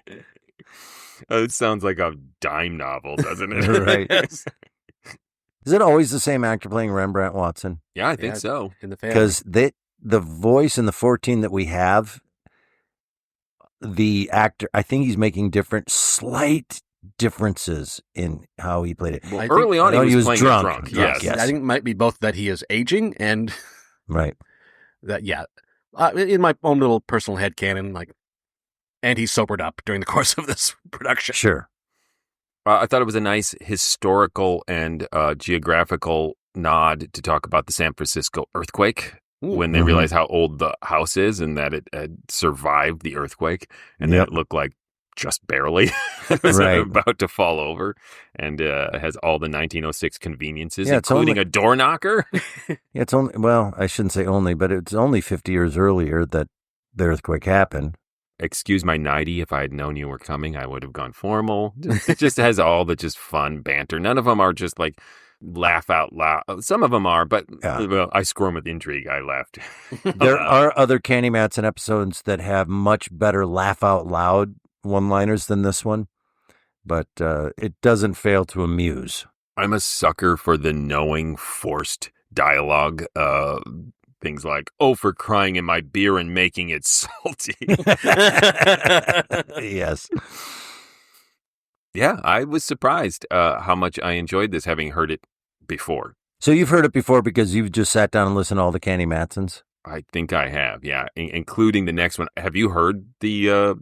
Speaker 4: It sounds like a dime novel, doesn't it?
Speaker 2: Right. Is it always the same actor playing Rembrandt Watson?
Speaker 4: Yeah, I think so.
Speaker 3: In the family.
Speaker 2: Because the voice in the 14 that we have, the actor, I think he's making slight differences in how he played it.
Speaker 4: Well, early on, he was playing
Speaker 2: drunk.
Speaker 4: Yes.
Speaker 3: I think it might be both that he is aging and
Speaker 2: right.
Speaker 3: That in my own little personal headcanon, and he sobered up during the course of this production.
Speaker 2: Sure.
Speaker 4: I thought it was a nice historical and geographical nod to talk about the San Francisco earthquake. When they realized how old the house is and that it had survived the earthquake and that it looked like just barely it was about to fall over, and it has all the 1906 conveniences, including a door knocker.
Speaker 2: It's only, well, I shouldn't say only, but it's only 50 years earlier that the earthquake happened.
Speaker 4: Excuse my nightie. If I had known you were coming, I would have gone formal. It just has all the just fun banter. None of them are just like laugh out loud. Some of them are, but well, I squirm with intrigue. I laughed.
Speaker 2: There are other Candy Matson episodes that have much better laugh out loud one-liners than this one, but it doesn't fail to amuse.
Speaker 4: I'm a sucker for the knowing, forced dialogue. Things like, oh, for crying in my beer and making it salty.
Speaker 2: Yes.
Speaker 4: Yeah, I was surprised how much I enjoyed this, having heard it before.
Speaker 2: So you've heard it before because you've just sat down and listened to all the Candy Matsons?
Speaker 4: I think I have, yeah, including the next one. Have you heard the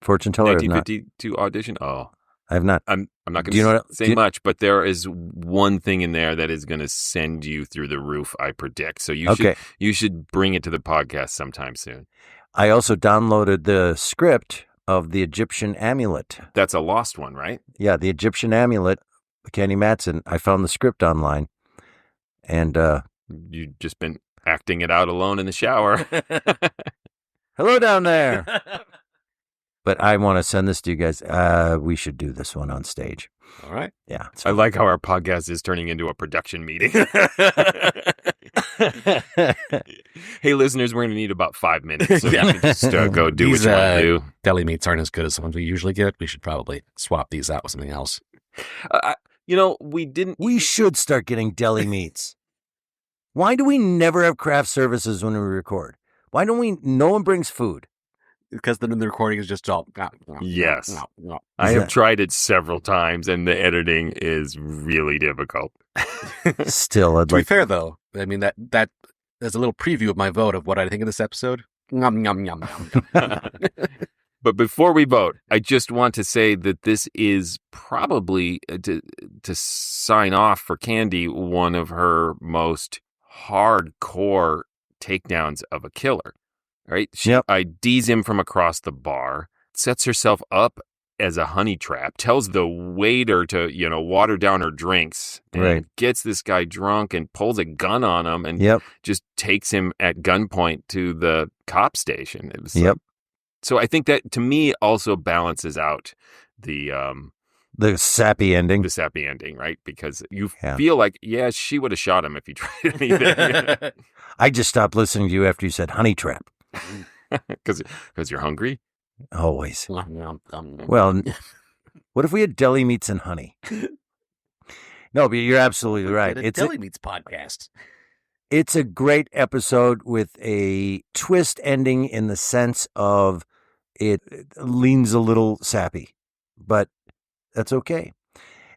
Speaker 2: Fortune Teller?
Speaker 4: 1952 audition? Oh,
Speaker 2: I have not.
Speaker 4: I'm not going to say much, but there is one thing in there that is going to send you through the roof, I predict. So you should bring it to the podcast sometime soon.
Speaker 2: I also downloaded the script of the Egyptian Amulet.
Speaker 4: That's a lost one, right?
Speaker 2: Yeah, the Egyptian Amulet, Candy Matson. I found the script online, and
Speaker 4: you've just been acting it out alone in the shower.
Speaker 2: Hello down there. But I want to send this to you guys. We should do this one on stage.
Speaker 4: All right.
Speaker 2: Yeah.
Speaker 4: I like how our podcast is turning into a production meeting. Hey, listeners, we're going to need about 5 minutes. So we can just go do what you want to do.
Speaker 3: Deli meats aren't as good as the ones we usually get. We should probably swap these out with something else.
Speaker 2: We should start getting deli meats. Why do we never have craft services when we record? Why don't no one brings food?
Speaker 3: Because then the recording is just all...
Speaker 4: Yes. I have tried it several times, and the editing is really difficult.
Speaker 2: Still,
Speaker 3: to be fair, though, I mean, that there's a little preview of my vote of what I think of this episode. Nom, nom, nom, nom.
Speaker 4: But before we vote, I just want to say that this is probably, to sign off for Candy, one of her most hardcore takedowns of a killer. Right? She IDs him from across the bar, sets herself up as a honey trap, tells the waiter to, water down her drinks, and gets this guy drunk and pulls a gun on him and just takes him at gunpoint to the cop station. It was so I think that, to me, also balances out the
Speaker 2: sappy ending.
Speaker 4: The sappy ending, right? Because you feel like, she would have shot him if he tried anything.
Speaker 2: I just stopped listening to you after you said honey trap.
Speaker 4: Because you're hungry?
Speaker 2: Always. Well, what if we had deli meats and honey? No, but you're absolutely right.
Speaker 3: It's a deli meats podcast.
Speaker 2: It's a great episode with a twist ending in the sense of it leans a little sappy, but that's okay.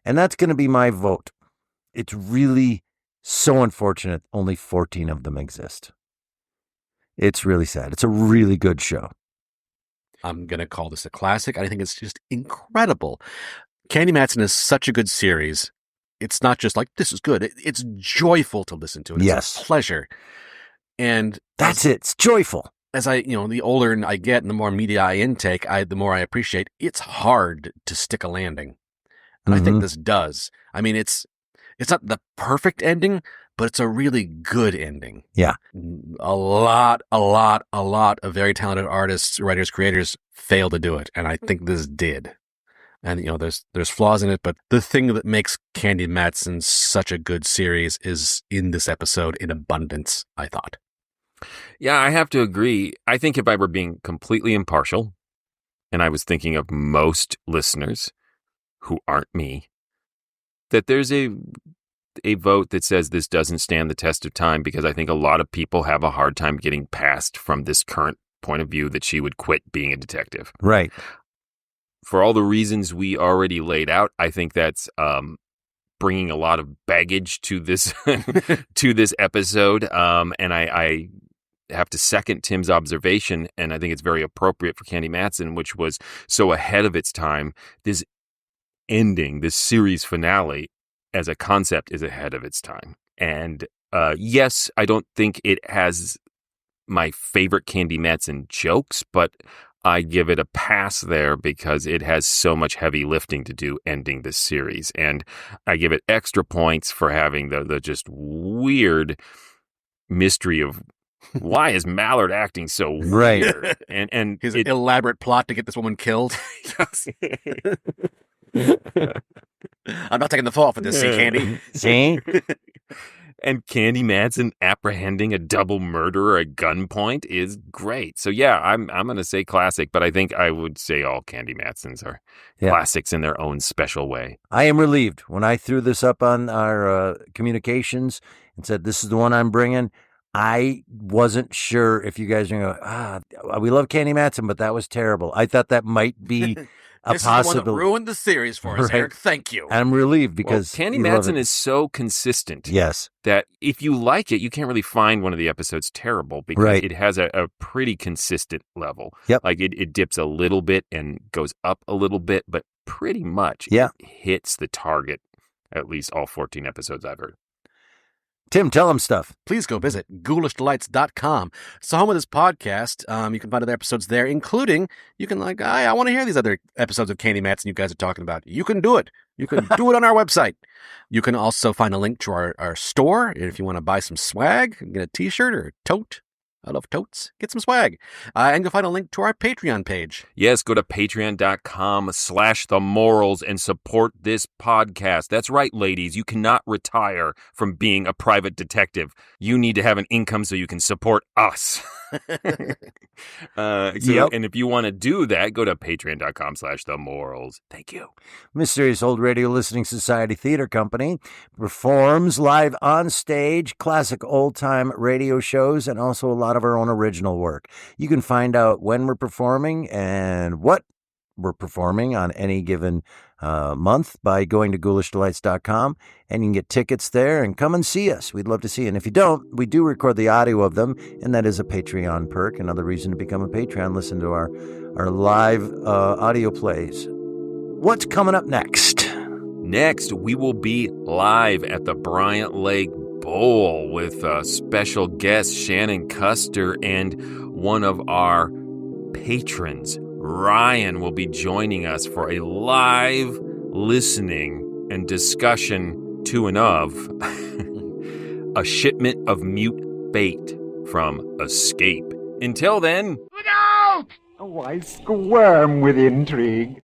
Speaker 2: And that's going to be my vote. It's really so unfortunate only 14 of them exist. It's really sad. It's a really good show.
Speaker 3: I'm going to call this a classic. I think it's just incredible. Candy Matson is such a good series. It's not just like, this is good. It's joyful to listen to. It's a pleasure. And
Speaker 2: that's it. It's joyful.
Speaker 3: as the older I get and the more media I intake, the more I appreciate it's hard to stick a landing. And I think this does. I mean, it's not the perfect ending, but it's a really good ending.
Speaker 2: Yeah.
Speaker 3: A lot of very talented artists, writers, creators fail to do it. And I think this did. And, there's flaws in it, but the thing that makes Candy Matson such a good series is in this episode in abundance, I thought.
Speaker 4: Yeah, I have to agree. I think if I were being completely impartial, and I was thinking of most listeners who aren't me, that there's a vote that says this doesn't stand the test of time, because I think a lot of people have a hard time getting past from this current point of view that she would quit being a detective.
Speaker 2: Right.
Speaker 4: For all the reasons we already laid out, I think that's bringing a lot of baggage to this to this episode. And I have to second Tim's observation, and I think it's very appropriate for Candy Matson, which was so ahead of its time. This ending, this series finale, as a concept, is ahead of its time. And yes, I don't think it has my favorite Candy Matson jokes, but I give it a pass there because it has so much heavy lifting to do ending this series. And I give it extra points for having the just weird mystery of why is Mallard acting so weird? And
Speaker 3: his elaborate plot to get this woman killed. I'm not taking the fall for this, see, Candy.
Speaker 2: See?
Speaker 4: And Candy Matson apprehending a double murderer at gunpoint is great. So yeah, I'm going to say classic, but I think I would say all Candy Matsons are classics in their own special way.
Speaker 2: I am relieved when I threw this up on our communications and said, this is the one I'm bringing. I wasn't sure if you guys are going to go, we love Candy Matson, but that was terrible. I thought that might be
Speaker 3: this is the one that ruined the series for us, Eric. Thank you.
Speaker 2: I'm relieved because
Speaker 4: Candy Matson is so consistent.
Speaker 2: Yes.
Speaker 4: That if you like it, you can't really find one of the episodes terrible because it has a pretty consistent level.
Speaker 2: Yep.
Speaker 4: Like it dips a little bit and goes up a little bit, but pretty much it hits the target, at least all 14 episodes I've heard.
Speaker 2: Tim, tell them stuff.
Speaker 3: Please go visit ghoulishdelights.com. It's the home of this podcast. You can find other episodes there, including, you can I want to hear these other episodes of Candy Matson you guys are talking about. You can do it. You can do it on our website. You can also find a link to our store. If you want to buy some swag, get a t-shirt or a tote. I love totes. Get some swag. And you'll find a link to our Patreon page.
Speaker 4: Yes, go to patreon.com/themorals and support this podcast. That's right, ladies. You cannot retire from being a private detective. You need to have an income so you can support us. And if you want to do that, go to patreon.com/themorals. Thank you.
Speaker 2: Mysterious Old Radio Listening Society Theater Company performs live on stage classic old-time radio shows and also a lot of our own original work. You can find out when we're performing and what we're performing on any given month by going to ghoulishdelights.com, and you can get tickets there and come and see us. We'd love to see you. And if you don't, we do record the audio of them, and that is a Patreon perk. Another reason to become a Patreon, listen to our live audio plays. What's coming up next?
Speaker 4: Next, we will be live at the Bryant Lake Bowl with special guest Shannon Custer, and one of our patrons, Ryan, will be joining us for a live listening and discussion to and of a shipment of mute bait from Escape. Until then,
Speaker 6: look out! Oh, I squirm with intrigue.